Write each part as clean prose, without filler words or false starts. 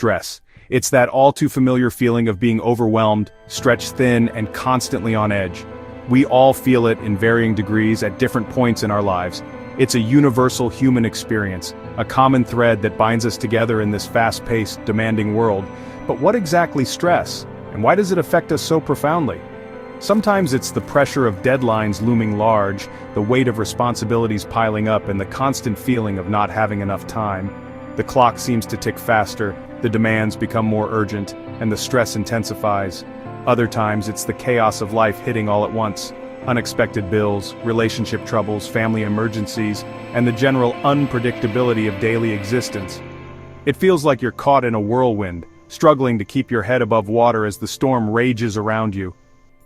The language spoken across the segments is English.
stress. It's that all-too-familiar feeling of being overwhelmed, stretched thin, and constantly on edge. We all feel it in varying degrees at different points in our lives. It's a universal human experience, a common thread that binds us together in this fast-paced, demanding world. But what exactly is stress, and why does it affect us so profoundly? Sometimes it's the pressure of deadlines looming large, the weight of responsibilities piling up, and the constant feeling of not having enough time. The clock seems to tick faster, the demands become more urgent, and the stress intensifies. Other times it's the chaos of life hitting all at once. Unexpected bills, relationship troubles, family emergencies, and the general unpredictability of daily existence. It feels like you're caught in a whirlwind, struggling to keep your head above water as the storm rages around you.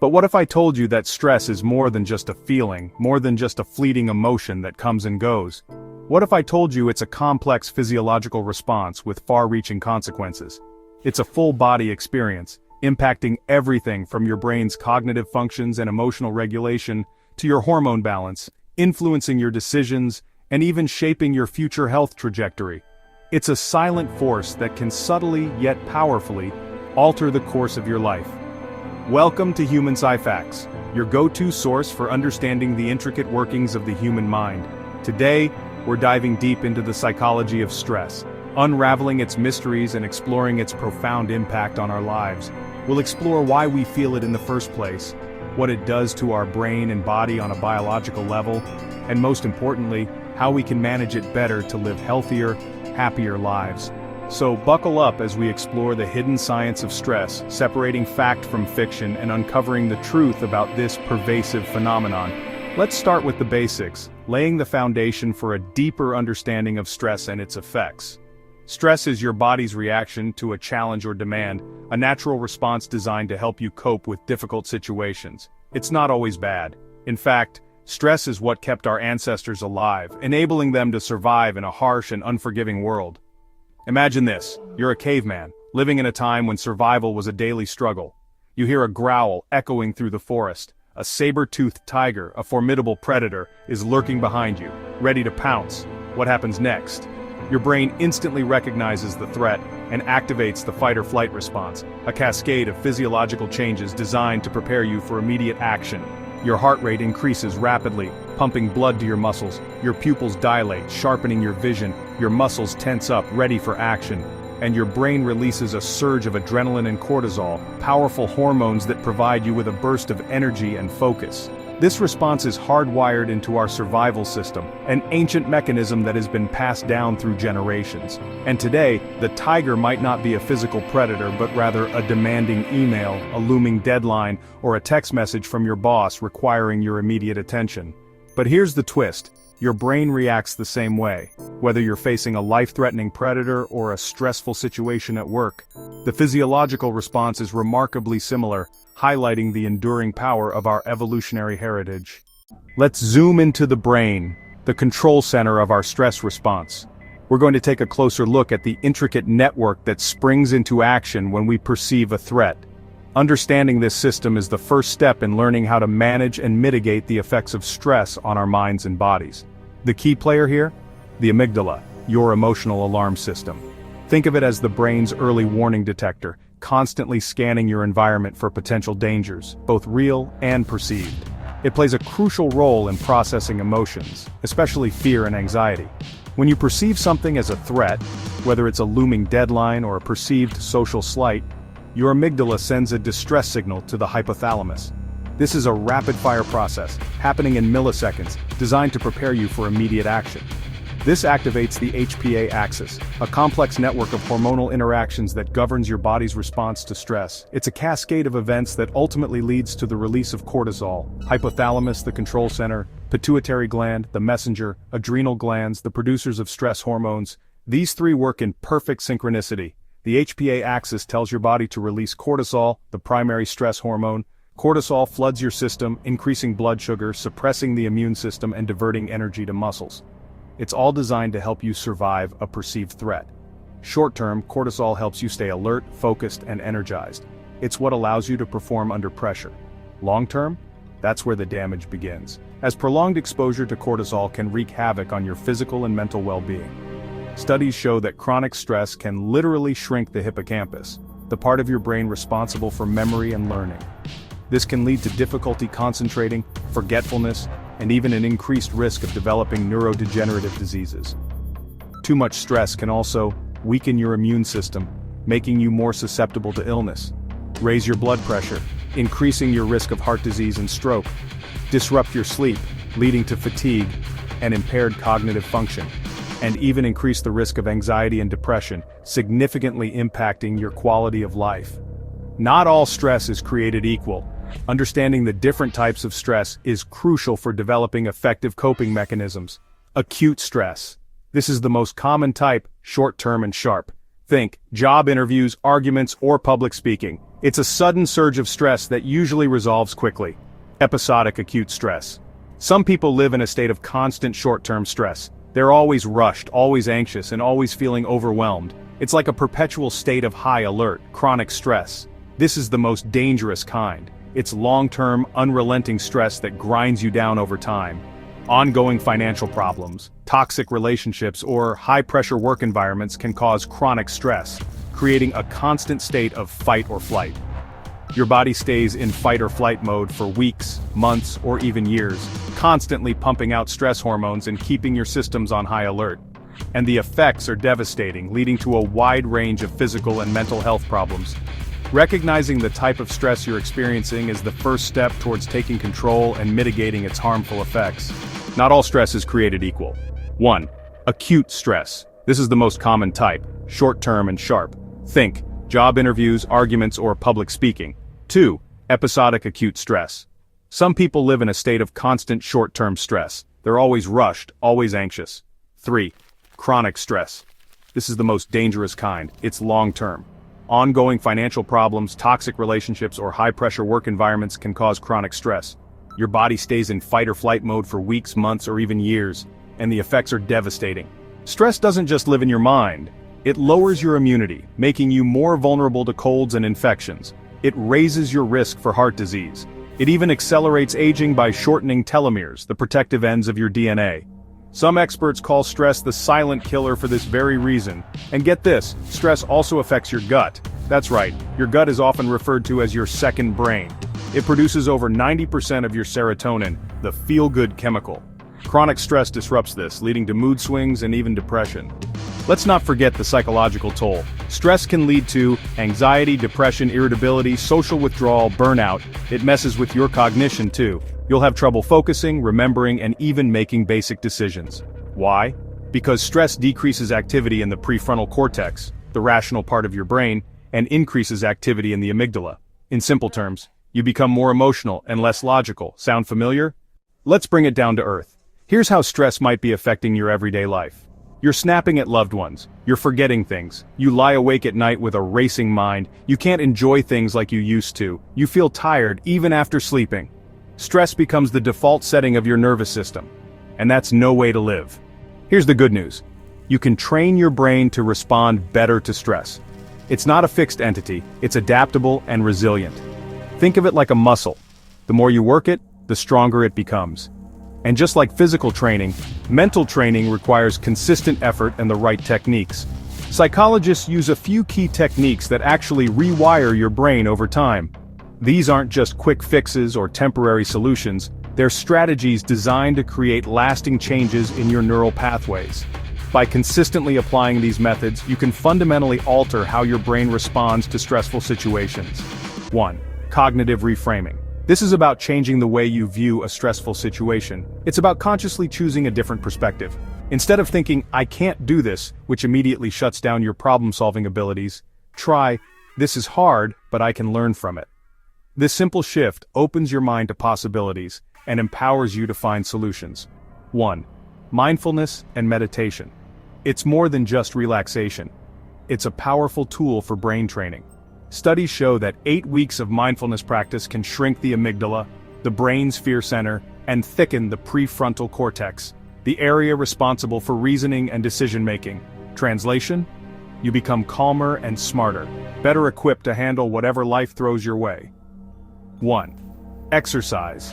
But what if I told you that stress is more than just a feeling, more than just a fleeting emotion that comes and goes? What if I told you it's a complex physiological response with far-reaching consequences? It's a full-body experience, impacting everything from your brain's cognitive functions and emotional regulation to your hormone balance, influencing your decisions, and even shaping your future health trajectory. It's a silent force that can subtly yet powerfully alter the course of your life. Welcome to HumanPsyFacts, your go-to source for understanding the intricate workings of the human mind. Today, we're diving deep into the psychology of stress, unraveling its mysteries and exploring its profound impact on our lives. We'll explore why we feel it in the first place, what it does to our brain and body on a biological level, and most importantly, how we can manage it better to live healthier, happier lives. So buckle up as we explore the hidden science of stress, separating fact from fiction and uncovering the truth about this pervasive phenomenon. Let's start with the basics, laying the foundation for a deeper understanding of stress and its effects. Stress is your body's reaction to a challenge or demand, a natural response designed to help you cope with difficult situations. It's not always bad. In fact, stress is what kept our ancestors alive, enabling them to survive in a harsh and unforgiving world. Imagine this, you're a caveman, living in a time when survival was a daily struggle. You hear a growl echoing through the forest. A saber-toothed tiger, a formidable predator, is lurking behind you, ready to pounce. What happens next? Your brain instantly recognizes the threat and activates the fight-or-flight response, a cascade of physiological changes designed to prepare you for immediate action. Your heart rate increases rapidly, pumping blood to your muscles. Your pupils dilate, sharpening your vision. Your muscles tense up, ready for action. And your brain releases a surge of adrenaline and cortisol, powerful hormones that provide you with a burst of energy and focus. This response is hardwired into our survival system, an ancient mechanism that has been passed down through generations. And today, the tiger might not be a physical predator but rather a demanding email, a looming deadline, or a text message from your boss requiring your immediate attention. But here's the twist. Your brain reacts the same way. Whether you're facing a life-threatening predator or a stressful situation at work, the physiological response is remarkably similar, highlighting the enduring power of our evolutionary heritage. Let's zoom into the brain, the control center of our stress response. We're going to take a closer look at the intricate network that springs into action when we perceive a threat. Understanding this system is the first step in learning how to manage and mitigate the effects of stress on our minds and bodies. The key player here? The amygdala, your emotional alarm system. Think of it as the brain's early warning detector, constantly scanning your environment for potential dangers, both real and perceived. It plays a crucial role in processing emotions, especially fear and anxiety. When you perceive something as a threat, whether it's a looming deadline or a perceived social slight, your amygdala sends a distress signal to the hypothalamus. This is a rapid-fire process, happening in milliseconds, designed to prepare you for immediate action. This activates the HPA axis, a complex network of hormonal interactions that governs your body's response to stress. It's a cascade of events that ultimately leads to the release of cortisol. Hypothalamus, the control center; pituitary gland, the messenger; adrenal glands, the producers of stress hormones. These three work in perfect synchronicity. The HPA axis tells your body to release cortisol, the primary stress hormone. Cortisol floods your system, increasing blood sugar, suppressing the immune system, and diverting energy to muscles. It's all designed to help you survive a perceived threat. Short-term, cortisol helps you stay alert, focused, and energized. It's what allows you to perform under pressure. Long-term? That's where the damage begins, as prolonged exposure to cortisol can wreak havoc on your physical and mental well-being. Studies show that chronic stress can literally shrink the hippocampus, the part of your brain responsible for memory and learning. This can lead to difficulty concentrating, forgetfulness, and even an increased risk of developing neurodegenerative diseases. Too much stress can also weaken your immune system, making you more susceptible to illness, raise your blood pressure, increasing your risk of heart disease and stroke, disrupt your sleep, leading to fatigue and impaired cognitive function, and even increase the risk of anxiety and depression, significantly impacting your quality of life. Not all stress is created equal. Understanding the different types of stress is crucial for developing effective coping mechanisms. Acute stress. This is the most common type, short-term and sharp. Think job interviews, arguments, or public speaking. It's a sudden surge of stress that usually resolves quickly. Episodic acute stress. Some people live in a state of constant short-term stress. They're always rushed, always anxious, and always feeling overwhelmed. It's like a perpetual state of high alert, chronic stress. This is the most dangerous kind. It's long-term, unrelenting stress that grinds you down over time. Ongoing financial problems, toxic relationships, or high-pressure work environments can cause chronic stress, creating a constant state of fight or flight. Your body stays in fight or flight mode for weeks, months, or even years, constantly pumping out stress hormones and keeping your systems on high alert. And the effects are devastating, leading to a wide range of physical and mental health problems. Recognizing the type of stress you're experiencing is the first step towards taking control and mitigating its harmful effects. Not all stress is created equal. 1. Acute stress. This is the most common type, short-term and sharp. Think job interviews, arguments, or public speaking. 2. Episodic acute stress. Some people live in a state of constant short-term stress. They're always rushed, always anxious. 3. Chronic stress. This is the most dangerous kind. It's long-term. Ongoing financial problems, toxic relationships, or high-pressure work environments can cause chronic stress. Your body stays in fight or flight mode for weeks, months, or even years, and the effects are devastating. Stress doesn't just live in your mind. It lowers your immunity, making you more vulnerable to colds and infections. It raises your risk for heart disease. It even accelerates aging by shortening telomeres, the protective ends of your DNA. Some experts call stress the silent killer for this very reason. And get this, stress also affects your gut. That's right, your gut is often referred to as your second brain. It produces over 90% of your serotonin, the feel-good chemical. Chronic stress disrupts this, leading to mood swings and even depression. Let's not forget the psychological toll. Stress can lead to anxiety, depression, irritability, social withdrawal, burnout. It messes with your cognition too. You'll have trouble focusing, remembering, and even making basic decisions. Why? Because stress decreases activity in the prefrontal cortex, the rational part of your brain, and increases activity in the amygdala. In simple terms, you become more emotional and less logical. Sound familiar? Let's bring it down to earth. Here's how stress might be affecting your everyday life. You're snapping at loved ones. You're forgetting things. You lie awake at night with a racing mind. You can't enjoy things like you used to. You feel tired even after sleeping. Stress becomes the default setting of your nervous system. And that's no way to live. Here's the good news. You can train your brain to respond better to stress. It's not a fixed entity. It's adaptable and resilient. Think of it like a muscle. The more you work it, the stronger it becomes. And just like physical training, mental training requires consistent effort and the right techniques. Psychologists use a few key techniques that actually rewire your brain over time. These aren't just quick fixes or temporary solutions, they're strategies designed to create lasting changes in your neural pathways. By consistently applying these methods, you can fundamentally alter how your brain responds to stressful situations. 1. Cognitive reframing. This is about changing the way you view a stressful situation. It's about consciously choosing a different perspective. Instead of thinking, "I can't do this," which immediately shuts down your problem-solving abilities, try, "This is hard, but I can learn from it." This simple shift opens your mind to possibilities and empowers you to find solutions. 1. Mindfulness and meditation. It's more than just relaxation. It's a powerful tool for brain training. Studies show that 8 weeks of mindfulness practice can shrink the amygdala, the brain's fear center, and thicken the prefrontal cortex, the area responsible for reasoning and decision-making. Translation? You become calmer and smarter, better equipped to handle whatever life throws your way. 1. Exercise.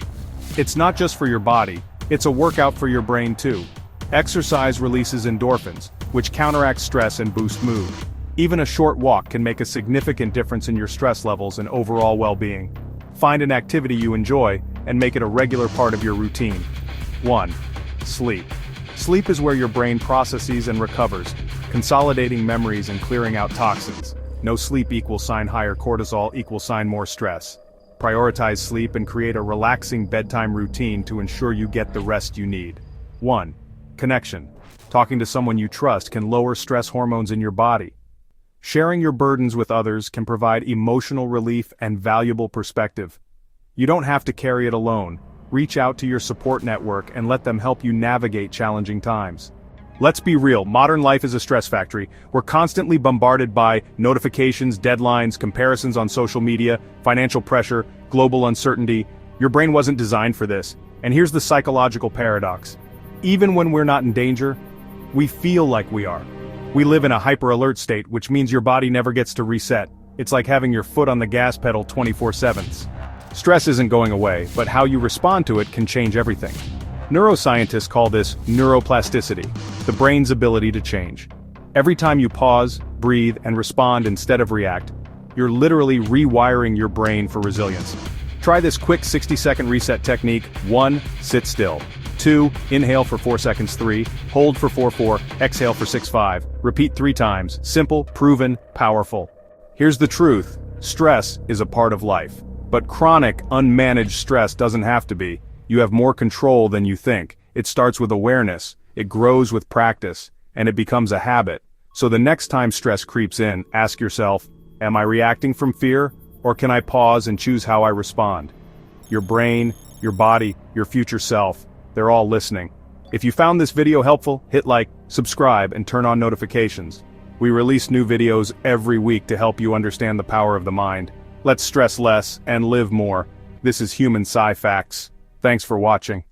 It's not just for your body, it's a workout for your brain too. Exercise releases endorphins, which counteracts stress and boosts mood. Even a short walk can make a significant difference in your stress levels and overall well-being. Find an activity you enjoy and make it a regular part of your routine. 1. Sleep. Sleep is where your brain processes and recovers, consolidating memories and clearing out toxins. No sleep equals higher cortisol equals more stress. Prioritize sleep and create a relaxing bedtime routine to ensure you get the rest you need. 1. Connection. Talking to someone you trust can lower stress hormones in your body. Sharing your burdens with others can provide emotional relief and valuable perspective. You don't have to carry it alone. Reach out to your support network and let them help you navigate challenging times. Let's be real, modern life is a stress factory. We're constantly bombarded by notifications, deadlines, comparisons on social media, financial pressure, global uncertainty. Your brain wasn't designed for this. And here's the psychological paradox. Even when we're not in danger, we feel like we are. We live in a hyper-alert state, which means your body never gets to reset. It's like having your foot on the gas pedal 24/7. Stress isn't going away, but how you respond to it can change everything. Neuroscientists call this neuroplasticity, the brain's ability to change. Every time you pause, breathe, and respond instead of react, you're literally rewiring your brain for resilience. Try this quick 60-second reset technique. 1. Sit still. 2. Inhale for 4 seconds. 3. Hold for 4-4, exhale for 6-5. Repeat 3 times. Simple, proven, powerful. Here's the truth. Stress is a part of life. But chronic, unmanaged stress doesn't have to be. You have more control than you think. It starts with awareness, it grows with practice, and it becomes a habit. So the next time stress creeps in, ask yourself, am I reacting from fear, or can I pause and choose how I respond? Your brain, your body, your future self, they're all listening. If you found this video helpful, hit like, subscribe, and turn on notifications. We release new videos every week to help you understand the power of the mind. Let's stress less and live more. This is HumanPsyFacts. Thanks for watching.